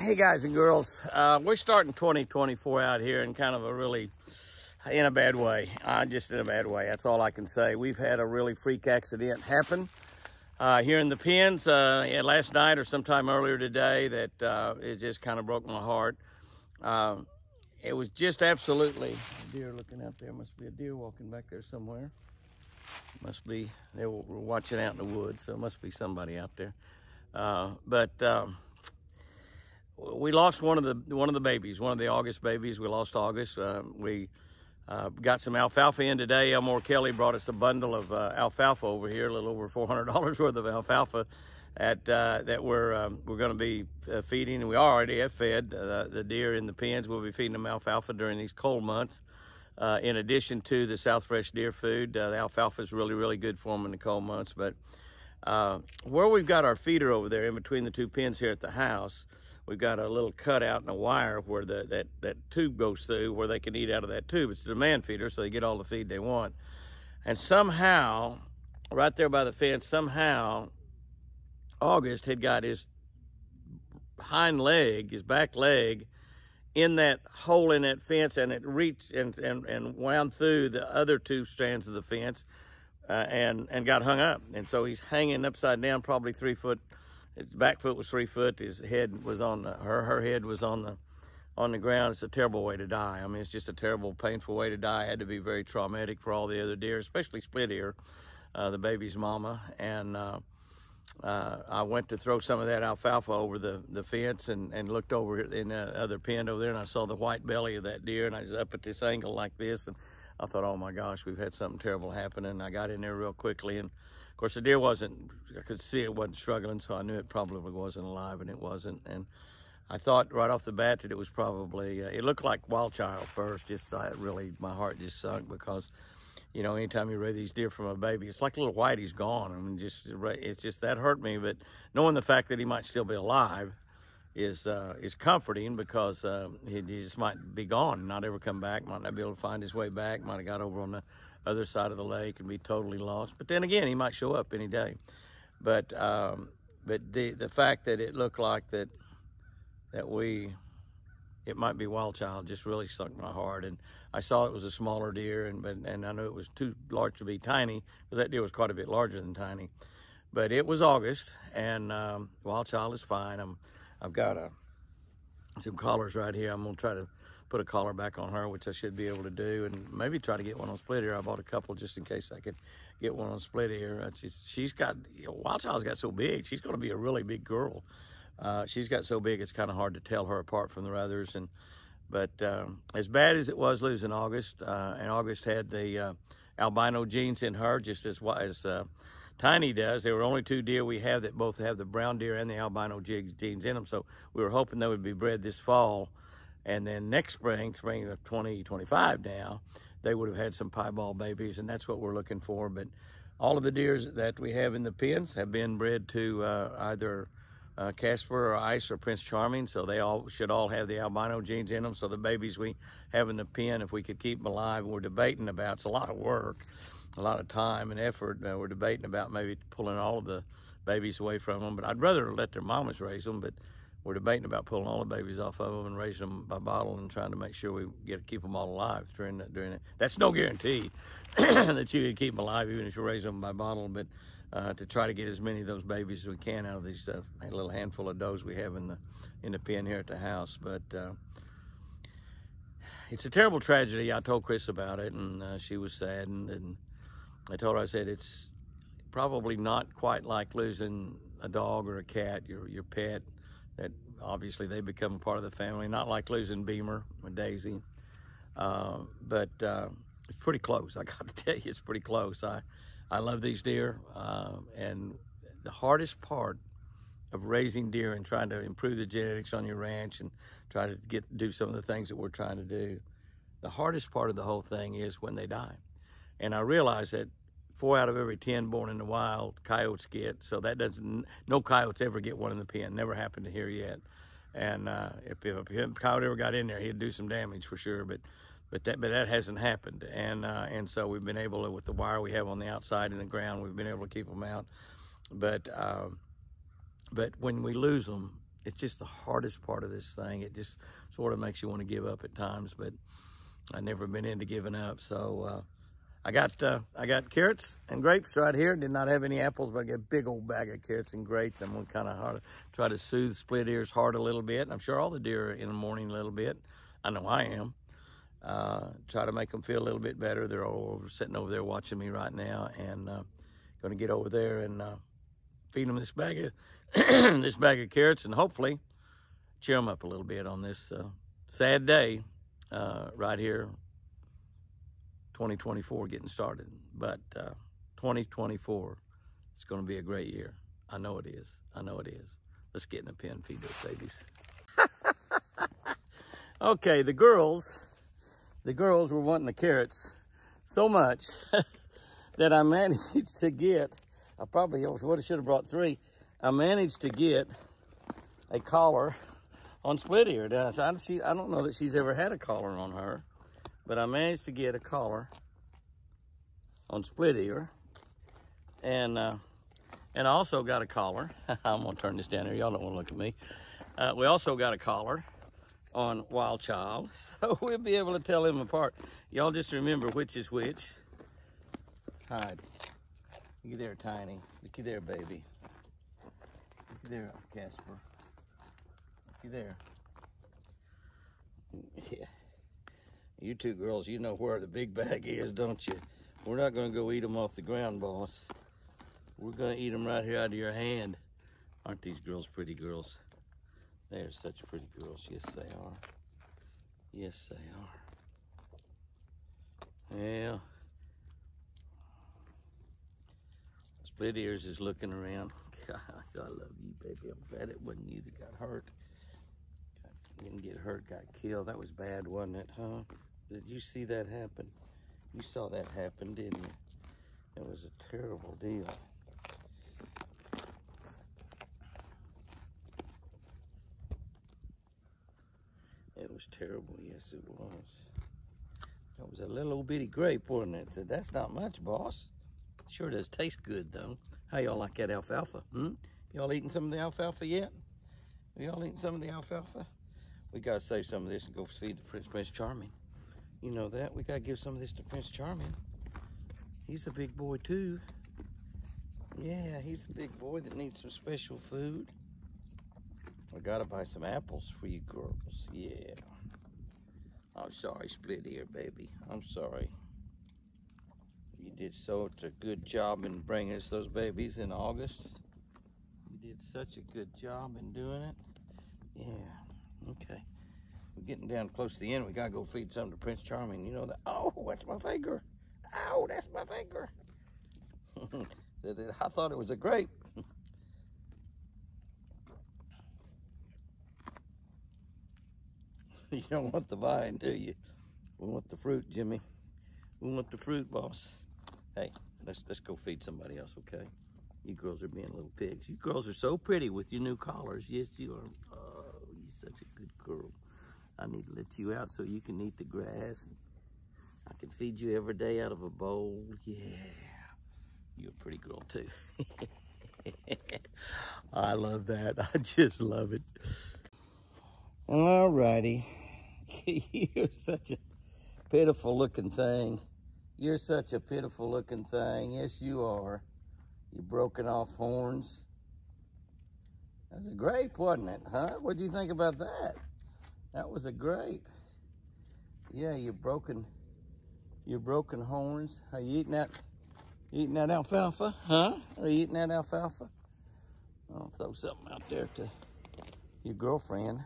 Hey guys and girls, we're starting 2024 out here in kind of in a bad way. Just in a bad way, that's all I can say. We've had a really freak accident happen here in the pens last night or sometime earlier today that it just kind of broke my heart. It was just absolutely, a deer looking out there, must be a deer walking back there somewhere. Must be, they were watching out in the woods, so it must be somebody out there. We lost one of the babies, one of the August babies. We lost August. We got some alfalfa in today. Elmore Kelly brought us a bundle of alfalfa over here, a little over $400 worth of alfalfa that we're going to be feeding. And we already have fed the deer in the pens. We'll be feeding them alfalfa during these cold months. In addition to the South Fresh deer food, the alfalfa is really, really good for them in the cold months. But where we've got our feeder over there in between the two pens here at the house, we've got a little cutout and a wire where that tube goes through where they can eat out of that tube. It's a demand feeder, so they get all the feed they want. And somehow, right there by the fence, somehow August had got his hind leg, his back leg, in that hole in that fence, and it reached and wound through the other two strands of the fence and got hung up. And so he's hanging upside down, probably 3 foot. His back foot was 3 foot. His head was on her head was on the ground. It's a terrible way to die. I mean, it's just a terrible, painful way to die. It had to be very traumatic for all the other deer, especially split ear, the baby's mama. And I went to throw some of that alfalfa over the fence and looked over in the other pen over there, and I saw the white belly of that deer, and I was up at this angle like this, and I thought, oh my gosh, we've had something terrible happen. And I got in there real quickly, and of course the deer wasn't, I could see it wasn't struggling, so I knew it probably wasn't alive, and it wasn't. And I thought right off the bat that it was probably, it looked like wild child first. Just really, my heart just sunk, because, you know, anytime you raise these deer from a baby, it's like a little whitey's gone. I mean, it's just, that hurt me. But knowing the fact that he might still be alive is comforting, because he just might be gone and not ever come back, might not be able to find his way back, might have got over on the other side of the lake and be totally lost. But then again, he might show up any day. But the fact that it looked like that it might be wild child just really sunk my heart. And I saw it was a smaller deer, and I knew it was too large to be tiny, because that deer was quite a bit larger than tiny. But it was August, and wild child is fine. I've got some collars right here. I'm gonna try to put a collar back on her, which I should be able to do, and maybe try to get one on split ear. I bought a couple just in case I could get one on split ear. She's got, you know, wild child's got so big. She's going to be a really big girl. She's got so big, it's kind of hard to tell her apart from the others. But as bad as it was losing August, and August had the albino genes in her, just as Tiny does. There were only two deer we have that both have the brown deer and the albino genes in them. So we were hoping they would be bred this fall. And then next spring of 2025 now, they would have had some piebald babies, and that's what we're looking for. But all of the deers that we have in the pens have been bred to either Casper or Ice or Prince Charming, so they should all have the albino genes in them. So the babies we have in the pen, if we could keep them alive, we're debating about, it's a lot of work, a lot of time and effort. We're debating about maybe pulling all of the babies away from them, but I'd rather let their mamas raise them. But we're debating about pulling all the babies off of them and raising them by bottle, and trying to make sure we keep them all alive during it. That's no guarantee that you can keep them alive even if you raise them by bottle, but to try to get as many of those babies as we can out of these little handful of does we have in the pen here at the house. But it's a terrible tragedy. I told Chris about it, and she was saddened, and I told her, I said, it's probably not quite like losing a dog or a cat, your pet, that obviously they become a part of the family. Not like losing Beamer or Daisy, but it's pretty close. I got to tell you, it's pretty close. I love these deer, and the hardest part of raising deer and trying to improve the genetics on your ranch and try to do some of the things that we're trying to do, the hardest part of the whole thing is when they die. And I realize that 4 out of every 10 born in the wild, coyotes get. So that no coyotes ever get one in the pen. Never happened to here yet. And if a coyote ever got in there, he'd do some damage for sure. But that hasn't happened. And so we've been able to, with the wire we have on the outside and the ground, we've been able to keep them out. But when we lose them, it's just the hardest part of this thing. It just sort of makes you want to give up at times, but I've never been into giving up. So I got carrots and grapes right here. Did not have any apples, but I got a big old bag of carrots and grapes. I'm gonna kind of try to soothe split ears heart a little bit. And I'm sure all the deer are in the morning a little bit. I know I am. Try to make them feel a little bit better. They're all sitting over there watching me right now, and gonna get over there and feed them this bag of this bag of carrots, and hopefully cheer them up a little bit on this sad day right here. 2024 getting started, but 2024, it's going to be a great year. I know it is. I know it is. Let's get in the pen and feed those babies. Okay, the girls were wanting the carrots so much that I managed to get, I probably should have brought 3. I managed to get a collar on split ear. I don't know that she's ever had a collar on her, but I managed to get a collar on split ear, and I also got a collar. I'm gonna turn this down here. Y'all don't want to look at me. We also got a collar on Wild Child, so we'll be able to tell them apart. Y'all just remember which is which. Hide. Looky there, Tiny. Looky there, baby. Looky there, Casper. Looky there. Yeah. You two girls, you know where the big bag is, don't you? We're not going to go eat them off the ground, boss. We're going to eat them right here out of your hand. Aren't these girls pretty girls? They're such pretty girls. Yes, they are. Yes, they are. Yeah. Split ears is looking around. Gosh, I love you, baby. I'm glad it wasn't you that got hurt. Didn't get hurt, got killed. That was bad, wasn't it, huh? Did you see that happen? You saw that happen, didn't you? It was a terrible deal. It was terrible, yes it was. That was a little old bitty grape, wasn't it? Said, that's not much, boss. Sure does taste good, though. How y'all like that alfalfa? Y'all eating some of the alfalfa yet? Have y'all eaten some of the alfalfa? We gotta save some of this and go feed the Prince Charming. You know that. We gotta give some of this to Prince Charming. He's a big boy too. Yeah, he's a big boy that needs some special food. I gotta buy some apples for you girls. Yeah. I'm sorry, split ear, baby. I'm sorry. You did such a good job in bringing us those babies in August. You did such a good job in doing it. Yeah. Okay. We're getting down close to the end. We gotta go feed some to Prince Charming. You know that. Oh, that's my finger. Ow, that's my finger. I thought it was a grape. You don't want the vine, do you? We want the fruit, Jimmy. We want the fruit, boss. Hey, let's go feed somebody else, okay? You girls are being little pigs. You girls are so pretty with your new collars. Yes, you are. Oh, you're such a good girl. I need to let you out so you can eat the grass. I can feed you every day out of a bowl. Yeah. You're a pretty girl, too. I love that. I just love it. All righty. You're such a pitiful looking thing. You're such a pitiful looking thing. Yes, you are. You broken off horns. That's a grape, wasn't it? Huh? What do you think about that? That was a grape. Yeah, your broken horns. Are you eating that? You eating that alfalfa? Huh? Are you eating that alfalfa? I'll throw something out there to your girlfriend.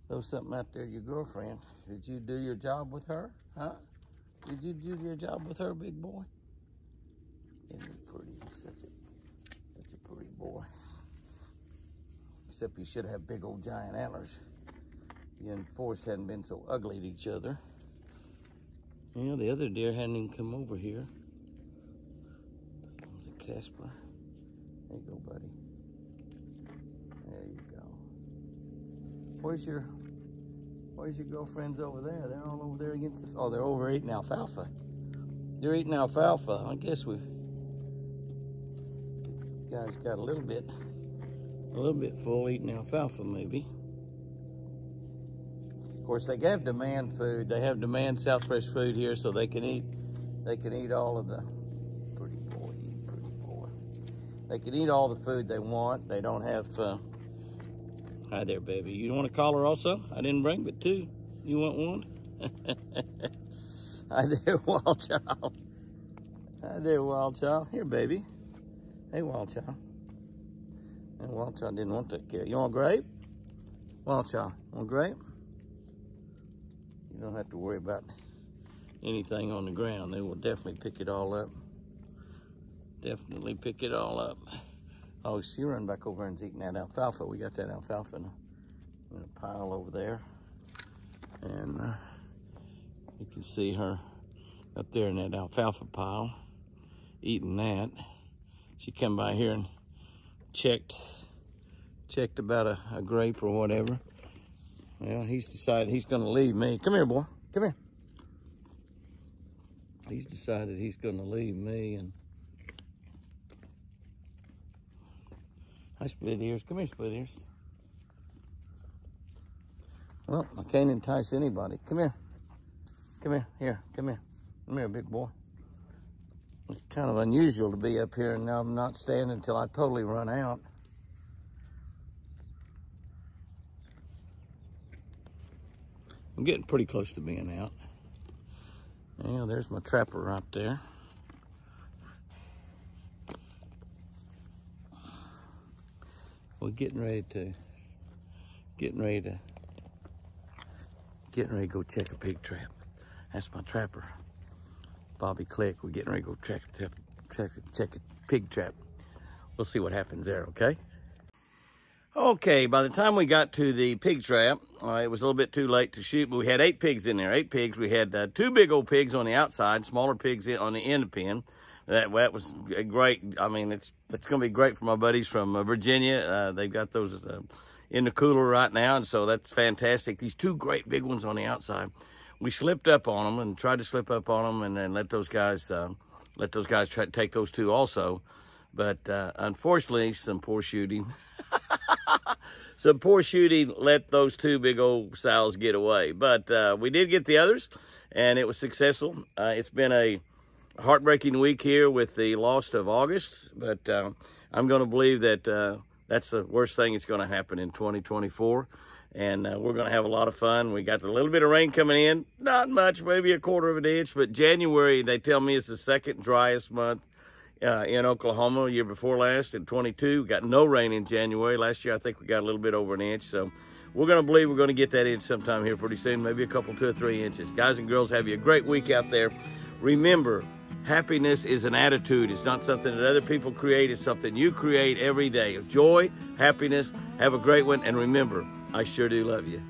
Throw something out there to your girlfriend. Did you do your job with her? Huh? Did you do your job with her, big boy? Isn't he pretty? He's such a pretty boy. Except you should have big old giant antlers. You and Forrest hadn't been so ugly to each other. You know, the other deer hadn't even come over here. There's a Casper. There you go, buddy. There you go. Where's your girlfriends over there? They're all over there against the, oh, they're over eating alfalfa. They're eating alfalfa. I guess we've guys got a little bit A little bit full, eating alfalfa maybe. Of course, they have demand food. They have demand South Fresh food here, so they can eat all of the, pretty boy. They can eat all the food they want. They don't have, hi there, baby. You want a collar also? I didn't bring but two. You want one? Hi there, wild child. Hi there, wild child. Here, baby. Hey, wild child. And wild child didn't want that carrot. You want a grape? Wild child, want a grape? You don't have to worry about anything on the ground. They will definitely pick it all up. Definitely pick it all up. Oh, she run back over and is eating that alfalfa. We got that alfalfa in a pile over there. And you can see her up there in that alfalfa pile, eating that. She come by here and checked about a grape or whatever. Well, he's decided he's gonna leave me. Come here, boy, come here. He's decided he's gonna leave me. And hi, split ears, come here, split ears. Well, I can't entice anybody. Come here, come here, come here. Come here, big boy. It's kind of unusual to be up here and now I'm not staying until I totally run out. I'm getting pretty close to being out. Yeah, there's my trapper right there. We're getting ready to go check a pig trap. That's my trapper, Bobby Click. We're getting ready to go check a pig trap. We'll see what happens there, okay? Okay, by the time we got to the pig trap, it was a little bit too late to shoot, but we had 8 pigs in there, 8 pigs. We had 2 big old pigs on the outside, smaller pigs on the end of the pen. That was great. I mean, it's going to be great for my buddies from Virginia. They've got those in the cooler right now, and so that's fantastic. These 2 great big ones on the outside. We slipped up on them and tried to slip up on them, and then let those guys try to take those 2 also. But unfortunately, some poor shooting. Some poor shooting let those 2 big old sows get away. But we did get the others, and it was successful. It's been a heartbreaking week here with the loss of August, but I'm going to believe that that's the worst thing that's going to happen in 2024. And we're going to have a lot of fun. We got a little bit of rain coming in, not much, maybe a quarter of an inch, but January, they tell me, is the 2nd driest month in Oklahoma. Year before last, in 22, we got no rain in January. Last year, I think we got a little bit over an inch. So we're going to believe we're going to get that inch sometime here pretty soon, maybe a couple, 2 or 3 inches. Guys and girls, have you a great week out there. Remember, happiness is an attitude. It's not something that other people create. It's something you create every day. Joy, happiness, have a great one. And remember, I sure do love you.